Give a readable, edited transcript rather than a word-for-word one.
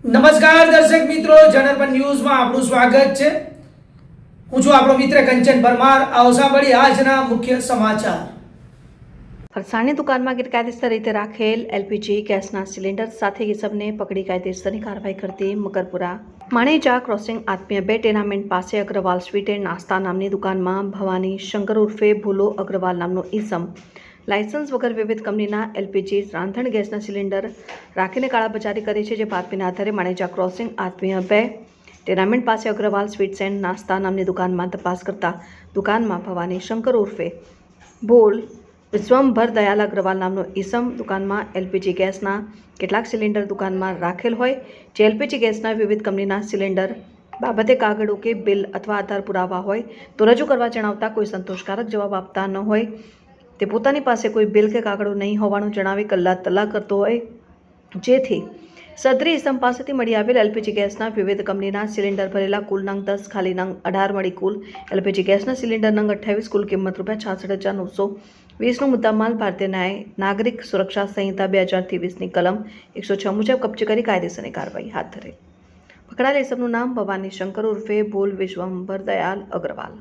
નમસ્કાર દર્શક મિત્રો, જનરપન ન્યૂઝમાં આપનું સ્વાગત છે। હું છું આપણો મિત્ર કંચન પરમાર। આવો સાંભળીએ આજના મુખ્ય સમાચાર। ફરસાણની દુકાનમાં ગેરકાયદેસર રીતે રાખેલ એલપીજી ગેસના સિલિન્ડર સાથે ઇસમને પકડી કાયદેસરની કાર્યવાહી કરતી મકરપુરા માણેજા ક્રોસિંગ આત્મીય 2 ટેનામેન્ટ પાસે અગ્રવાલ સ્વીટ એન્ડ નાસ્તા નામની દુકાનમાં ભવાની શંકર ઉર્ફે ભૂલો અગ્રવાલ નામનો ઇસમ લાયસન્સ વગર વિવિધ કંપનીના એલપીજી રાંધણ ગેસના સિલિન્ડર રાખીને કાળાબજારી કરે છે, જે બાતમીના આધારે માણેજા ક્રોસિંગ આત્મીય 2 ટેનામેન્ટ પાસે અગ્રવાલ સ્વીટ્સ એન્ડ નાસ્તા નામની દુકાનમાં તપાસ કરતા દુકાનમાં ભવાની શંકર ઉર્ફે ભૂલ વિશ્વંભર દયાલ અગ્રવાલ નામનો ઈસમ દુકાનમાં એલપીજી ગેસના કેટલાક સિલિન્ડર દુકાનમાં રાખેલ હોય, જે એલપીજી ગેસના વિવિધ કંપનીના સિલિન્ડર બાબતે કાગળો કે બિલ અથવા આધાર પુરાવા હોય તો રજૂ કરવા જણાવતા કોઈ સંતોષકારક જવાબ આપતા ન હોય, તે પોતાની પાસે કોઈ બિલ કે કાગળો નહીં હોવાનું જણાવી કલ્લા કરતો હોય, જેથી સદરી ઇસમ પાસેથી મળી આવેલ એલપીજી ગેસના વિવિધ કંપનીના સિલિન્ડર ભરેલા કુલ નંગ 10, ખાલી નંગ 18 મળી કુલ એલપીજી ગેસના સિલિન્ડર નંગ 28, કુલ કિંમત ₹66,920નો મુદ્દામાલ ભારતીય ન્યાય નાગરિક સુરક્ષા સંહિતા 2020ની કલમ 106 મુજબ કબજે કરી કાયદેસરની કાર્યવાહી હાથ ધરેલ। પકડાયેલ ઇસમનું નામ ભવાની શંકર ઉર્ફે ભૂલ વિશ્વંભર દયાલ અગ્રવાલ।